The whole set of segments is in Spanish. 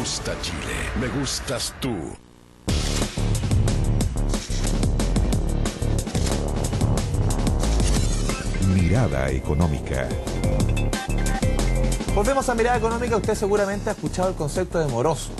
gusta Chile, me gustas tú. Mirada Económica. Volvemos a Mirada Económica. Usted seguramente ha escuchado el concepto de moroso.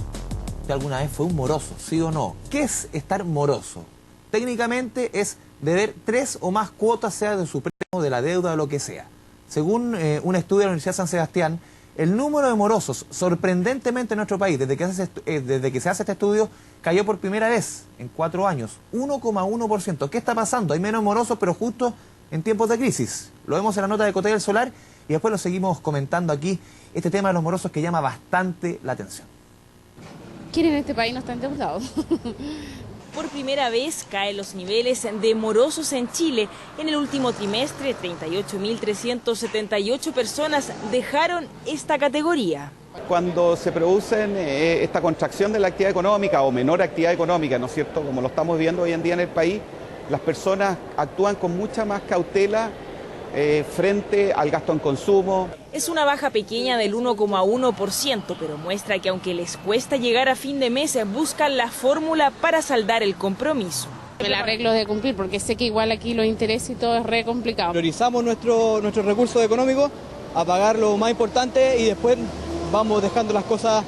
¿Usted alguna vez fue un moroso, sí o no? ¿Qué es estar moroso? Técnicamente es deber 3 o más cuotas, sea de su préstamo, de la deuda o lo que sea. Según un estudio de la Universidad de San Sebastián, el número de morosos, sorprendentemente en nuestro país, desde que se hace este estudio, cayó por primera vez en 4 años, 1,1%. ¿Qué está pasando? Hay menos morosos, pero justo en tiempos de crisis. Lo vemos en la nota de Cotec del Solar y después lo seguimos comentando aquí, este tema de los morosos que llama bastante la atención. ¿Quién en este país no está endeudado? Por primera vez caen los niveles de morosos en Chile. En el último trimestre, 38.378 personas dejaron esta categoría. Cuando se produce esta contracción de la actividad económica o menor actividad económica, ¿no es cierto?, como lo estamos viendo hoy en día en el país, las personas actúan con mucha más cautela frente al gasto en consumo. Es una baja pequeña del 1,1%, pero muestra que aunque les cuesta llegar a fin de mes, buscan la fórmula para saldar el compromiso. El arreglo de cumplir, porque sé que igual aquí los intereses y todo es re complicado. Priorizamos nuestros recursos económicos a pagar lo más importante y después vamos dejando las cosas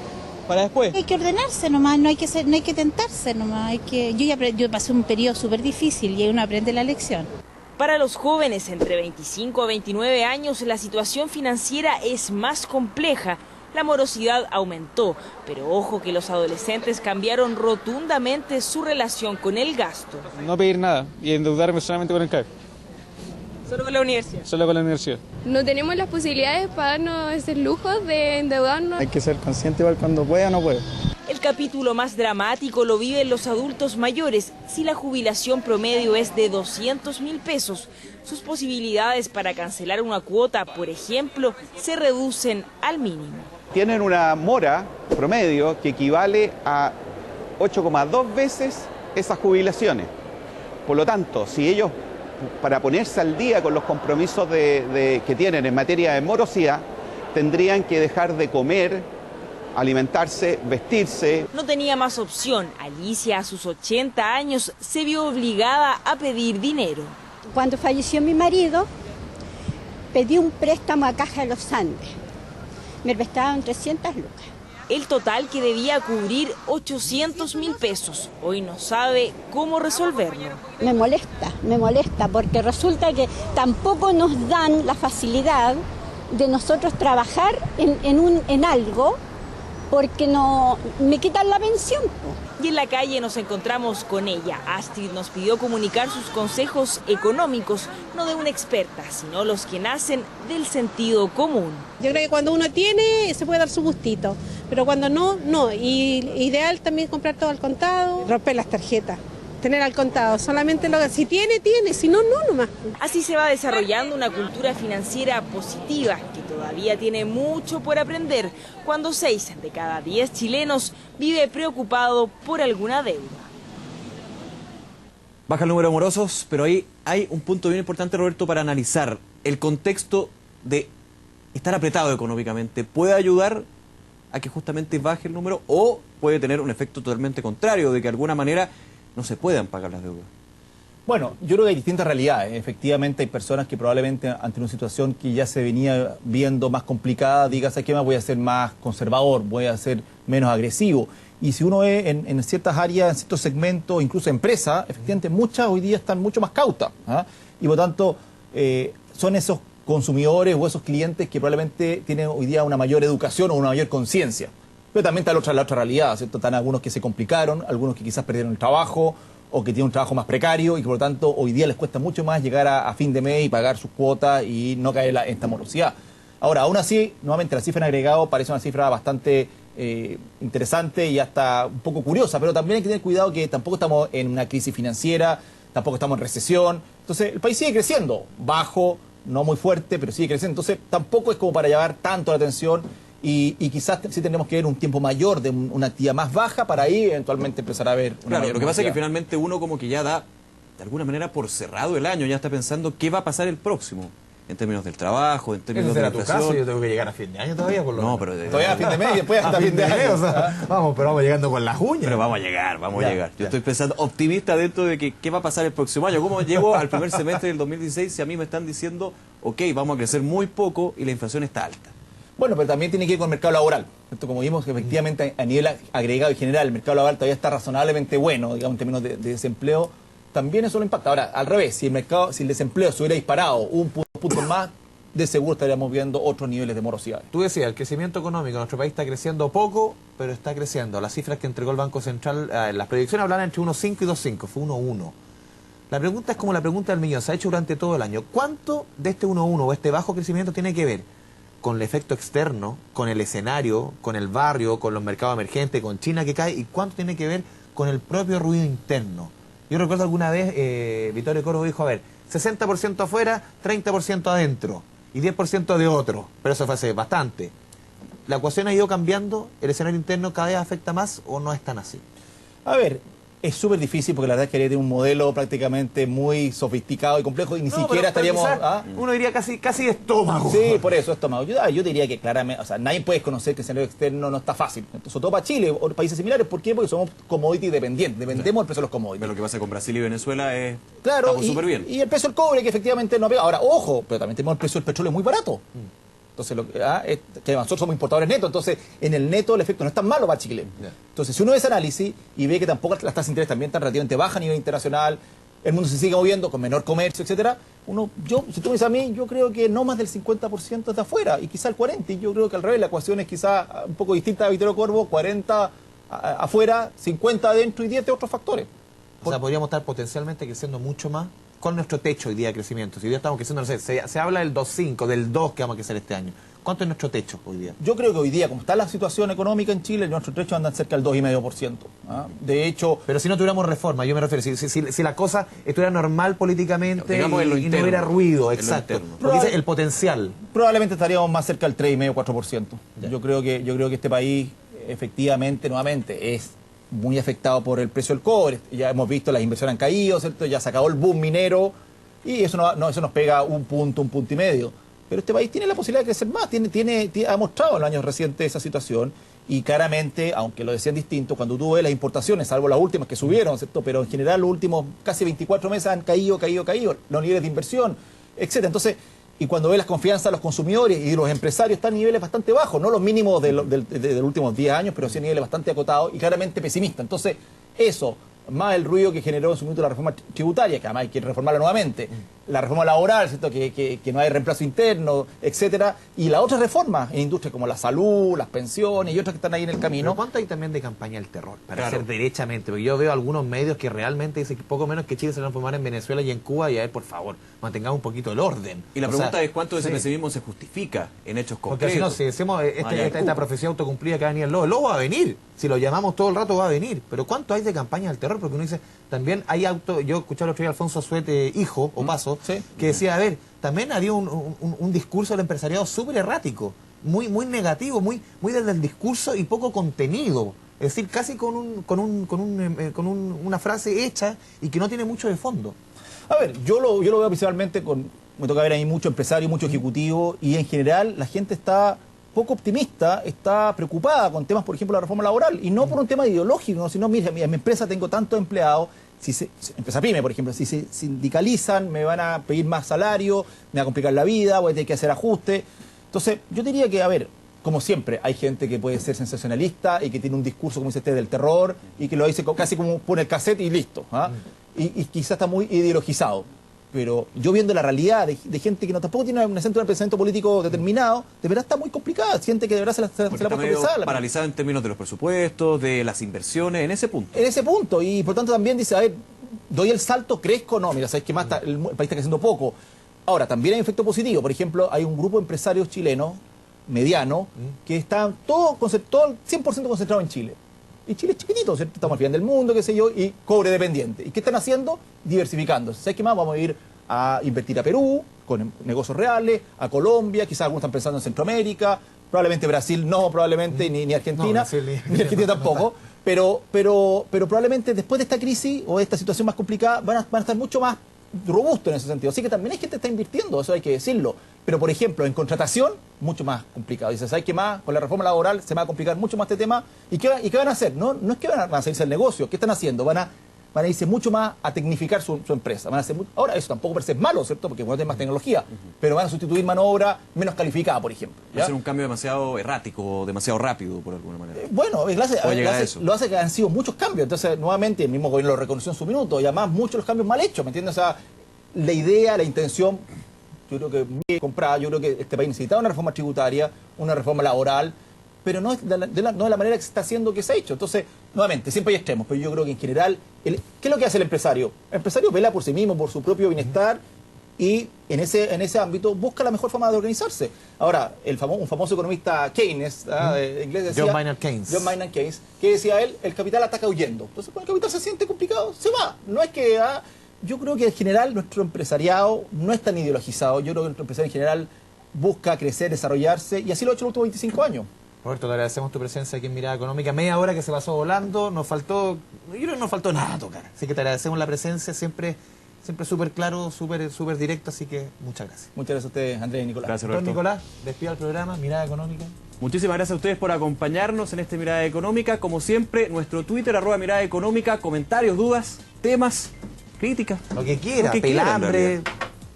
para después. Hay que ordenarse nomás, no hay que tentarse nomás. Yo pasé un periodo súper difícil y uno aprende la lección. Para los jóvenes entre 25 a 29 años, la situación financiera es más compleja. La morosidad aumentó, pero ojo que los adolescentes cambiaron rotundamente su relación con el gasto. No pedir nada y endeudarme solamente con el CAE. ¿Solo con la universidad? Solo con la universidad. No tenemos las posibilidades para darnos ese lujo de endeudarnos. Hay que ser consciente igual cuando pueda o no pueda. El capítulo más dramático lo viven los adultos mayores. Si la jubilación promedio es de 200.000 pesos, sus posibilidades para cancelar una cuota, por ejemplo, se reducen al mínimo. Tienen una mora promedio que equivale a 8,2 veces esas jubilaciones. Por lo tanto, si ellos, para ponerse al día con los compromisos que tienen en materia de morosidad, tendrían que dejar de comer, alimentarse, vestirse. No tenía más opción. Alicia, a sus 80 años, se vio obligada a pedir dinero. Cuando falleció mi marido, pedí un préstamo a Caja de los Andes. Me prestaban 300 lucas. El total que debía cubrir 800.000 pesos. Hoy no sabe cómo resolverlo. Me molesta porque resulta que tampoco nos dan la facilidad de nosotros trabajar en algo, porque no me quitan la pensión. Y en la calle nos encontramos con ella. Astrid nos pidió comunicar sus consejos económicos, no de una experta, sino los que nacen del sentido común. Yo creo que cuando uno tiene, se puede dar su gustito, pero cuando no, no. Y ideal también comprar todo al contado, romper las tarjetas, tener al contado, solamente lo que si tiene, si no, no nomás. Así se va desarrollando una cultura financiera positiva que todavía tiene mucho por aprender cuando 6 de cada 10 chilenos vive preocupado por alguna deuda. Baja el número de morosos, pero ahí hay un punto bien importante, Roberto, para analizar el contexto de estar apretado económicamente. ¿Puede ayudar a que justamente baje el número o puede tener un efecto totalmente contrario, de que de alguna manera no se puedan pagar las deudas? Bueno, yo creo que hay distintas realidades. Efectivamente hay personas que probablemente ante una situación que ya se venía viendo más complicada, digan, ¿sabes qué más? Voy a ser más conservador, voy a ser menos agresivo. Y si uno ve en ciertas áreas, en ciertos segmentos, incluso empresas, efectivamente muchas hoy día están mucho más cautas, ¿ah? Y por lo tanto son esos consumidores o esos clientes que probablemente tienen hoy día una mayor educación o una mayor conciencia. Pero también está la otra realidad, ¿cierto? Están algunos que se complicaron, algunos que quizás perdieron el trabajo o que tienen un trabajo más precario y que por lo tanto hoy día les cuesta mucho más llegar a fin de mes y pagar sus cuotas y no caer en esta morosidad. Ahora, aún así, nuevamente la cifra en agregado parece una cifra bastante interesante y hasta un poco curiosa, pero también hay que tener cuidado que tampoco estamos en una crisis financiera, tampoco estamos en recesión. Entonces, el país sigue creciendo, bajo, no muy fuerte, pero sigue creciendo. Entonces, tampoco es como para llamar tanto la atención y quizás sí tendremos que ver un tiempo mayor de una actividad más baja para ahí eventualmente empezar a ver una Claro, lo que pasa es que morosidad. finalmente uno como que ya da, de alguna manera, por cerrado el año, ya está pensando qué va a pasar el próximo. en términos del trabajo, en términos Ese de la será tu inflación. caso, yo tengo que llegar a fin de año todavía, por lo No, menos. pero Todavía a fin de mes y después hasta fin de año. O sea, vamos, pero vamos llegando con las uñas. Pero vamos a llegar, vamos Ya, a llegar. Yo ya. estoy pensando optimista dentro de que qué va a pasar el próximo año. ¿Cómo llego al primer semestre del 2016 si a mí me están diciendo, ok, vamos a crecer muy poco y la inflación está alta? Bueno, pero también tiene que ir con el mercado laboral. Esto, como vimos, que efectivamente a nivel agregado y general, el mercado laboral todavía está razonablemente bueno, digamos, en términos de desempleo. También eso lo impacta. Ahora, al revés, si el desempleo se hubiera disparado un punto más, de seguro estaríamos viendo otros niveles de morosidad. Tú decías, el crecimiento económico en nuestro país está creciendo poco, pero está creciendo. Las cifras que entregó el Banco Central, las predicciones hablan entre 1,5 y 2,5, fue 1,1. La pregunta es como la pregunta del millón, se ha hecho durante todo el año. ¿Cuánto de este 1,1 o este bajo crecimiento tiene que ver con el efecto externo, con el escenario, con el barrio, con los mercados emergentes, con China que cae? ¿Y cuánto tiene que ver con el propio ruido interno? Yo recuerdo alguna vez, Vittorio Coro dijo, a ver, 60% afuera, 30% adentro y 10% de otro, pero eso fue hace bastante. ¿La ecuación ha ido cambiando? ¿El escenario interno cada vez afecta más o no es tan así? A ver, es súper difícil porque la verdad es que tiene un modelo prácticamente muy sofisticado y complejo y ni siquiera estaríamos... Uno diría casi estómago. Sí, por eso, estómago. Yo diría que claramente, o sea, nadie puede conocer que el escenario externo no está fácil. Entonces, sobre todo para Chile o países similares. ¿Por qué? Porque somos commodity dependientes, dependemos del precio de los commodities. Pero lo que pasa con Brasil y Venezuela es... Claro, estamos súper bien. y el precio del cobre que efectivamente no pega. Ahora, ojo, pero también tenemos el precio del petróleo muy barato. Entonces, que nosotros somos importadores netos, entonces en el neto el efecto no es tan malo para Chile. Entonces, si uno ve ese análisis y ve que tampoco las tasas de interés también están relativamente bajas a nivel internacional, el mundo se sigue moviendo con menor comercio, etcétera, si tú me dices a mí, yo creo que no más del 50% está afuera y quizá el 40%, y yo creo que al revés, la ecuación es quizá un poco distinta a Vittorio Corvo, 40 afuera, 50 adentro y 10 de otros factores. O sea, podríamos estar potencialmente creciendo mucho más. ¿Cuál es nuestro techo hoy día de crecimiento? Si hoy día estamos creciendo, no sé, se habla del 2,5, del 2 que vamos a crecer este año. ¿Cuánto es nuestro techo hoy día? Yo creo que hoy día, como está la situación económica en Chile, nuestro techo anda cerca del 2,5%. De hecho... Pero si no tuviéramos reforma, yo me refiero, si la cosa estuviera normal políticamente Digamos en lo y no interno, hubiera ruido, en lo exacto. interno. Porque dice el potencial. Probablemente estaríamos más cerca del 3,5-4%. Yo creo que este país, efectivamente, nuevamente, es muy afectado por el precio del cobre. Ya hemos visto las inversiones han caído, ¿cierto? Ya se acabó el boom minero y eso eso nos pega un punto y medio. Pero este país tiene la posibilidad de crecer más, ha mostrado en los años recientes esa situación y claramente, aunque lo decían distinto, cuando tú ves las importaciones, salvo las últimas que subieron, ¿cierto? Pero en general los últimos casi 24 meses han caído los niveles de inversión, etcétera. Entonces, y cuando ves las confianzas de los consumidores y de los empresarios están a niveles bastante bajos, no los mínimos de los últimos 10 años, pero sí a niveles bastante acotados y claramente pesimistas. Entonces, eso, más el ruido que generó en su momento la reforma tributaria, que además hay que reformarla nuevamente, la reforma laboral, ¿cierto? Que no hay reemplazo interno, etcétera, y las otras reformas en industrias como la salud, las pensiones y otras que están ahí en el camino. ¿Pero cuánto hay también de campaña del terror? Para ser derechamente, porque yo veo algunos medios que realmente dicen que poco menos que Chile se va a transformar en Venezuela y en Cuba, y a ver, por favor, mantengamos un poquito el orden. Y la pregunta es cuánto de ese pesimismo se justifica en hechos concretos. Porque si no, si decimos esta profecía autocumplida que va a venir el lobo va a venir. Si lo llamamos todo el rato va a venir. Pero ¿cuánto hay de campaña del terror? Porque uno dice, también hay yo escuché el otro día a Alfonso Suete, hijo o paso, que decía, a ver, también había un discurso del empresariado súper errático, muy negativo, muy desde el discurso y poco contenido. Es decir, casi con una frase hecha y que no tiene mucho de fondo. A ver, yo lo veo principalmente me toca ver ahí mucho empresario, mucho ejecutivo, y en general la gente está poco optimista, está preocupada con temas, por ejemplo, la reforma laboral, y no por un tema ideológico, sino, mira, en mi empresa tengo tantos empleados, empresa pyme, por ejemplo, si se sindicalizan, me van a pedir más salario, me va a complicar la vida, voy a tener que hacer ajustes. Entonces, yo diría que, a ver, como siempre, hay gente que puede ser sensacionalista y que tiene un discurso, como dice usted, del terror, y que lo dice casi como pone el cassette y listo, y quizás está muy ideologizado. Pero yo viendo la realidad de gente que tampoco tiene un centro de pensamiento político determinado, de verdad está muy complicada. Gente que de verdad se la puede pensar. Paralizada en términos de los presupuestos, de las inversiones, en ese punto. En ese punto, y por tanto también dice, a ver, doy el salto, crezco, no, mira, sabes que más el país está creciendo poco. Ahora, también hay un efecto positivo. Por ejemplo, hay un grupo de empresarios chilenos, mediano, que están todo 100% concentrado en Chile. Y Chile es chiquitito, ¿cierto? Estamos al final del mundo, qué sé yo, y cobre dependiente. ¿Y qué están haciendo? Diversificándose. ¿Sabes qué más? Vamos a ir a invertir a Perú, con negocios reales, a Colombia, quizás algunos están pensando en Centroamérica, probablemente Brasil no, probablemente, ni Argentina, no, ni Argentina tampoco. Pero probablemente después de esta crisis o de esta situación más complicada van a estar mucho más robusto en ese sentido. Así que también hay gente que está invirtiendo, eso hay que decirlo. Pero, por ejemplo, en contratación, mucho más complicado. Dices, ¿sabes qué más? Con la reforma laboral se va a complicar mucho más este tema. ¿Y qué van a hacer? No es que van a salirse del negocio. ¿Qué están haciendo? Van a irse mucho más a tecnificar su empresa. Ahora, eso tampoco parece malo, ¿cierto? Porque van a tener más tecnología. Pero van a sustituir mano de obra menos calificada, por ejemplo. Va a ser un cambio demasiado errático, demasiado rápido, por alguna manera. Bueno, lo hace que han sido muchos cambios. Entonces, nuevamente, el mismo gobierno lo reconoció en su minuto. Y además, muchos de los cambios mal hechos, ¿me entiendes? O sea, la idea, la intención, yo creo que muy comprada. Yo creo que este país necesitaba una reforma tributaria, una reforma laboral, pero no de la manera que se está haciendo, que se ha hecho. Entonces, nuevamente, siempre hay extremos, pero yo creo que en general, ¿qué es lo que hace el empresario? El empresario vela por sí mismo, por su propio bienestar, y en ese ámbito busca la mejor forma de organizarse. Ahora, un famoso economista Keynes, inglés, decía... John Maynard Keynes, que decía él, el capital ataca huyendo. Entonces, cuando el capital se siente complicado, se va. No es que... yo creo que en general nuestro empresariado no es tan ideologizado. Yo creo que nuestro empresario en general busca crecer, desarrollarse, y así lo ha hecho en los últimos 25 años. Roberto, te agradecemos tu presencia aquí en Mirada Económica. Media hora que se pasó volando, yo creo que nos faltó nada a tocar. Así que te agradecemos la presencia, siempre súper claro, súper directo, así que muchas gracias. Muchas gracias a ustedes, Andrés y Nicolás. Gracias, Roberto. Nicolás, despida el programa, Mirada Económica. Muchísimas gracias a ustedes por acompañarnos en este Mirada Económica. Como siempre, nuestro Twitter, @Mirada Económica, comentarios, dudas, temas, críticas. Lo que quiera, pelambre.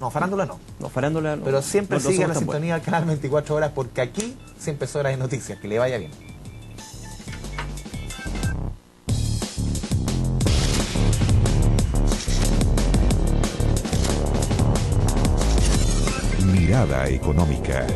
No, farándula no. No, farándula no. Pero siempre no siga la somos tan sintonía del canal 24 horas, porque aquí siempre es hora de noticias. Que le vaya bien. Mirada Económica.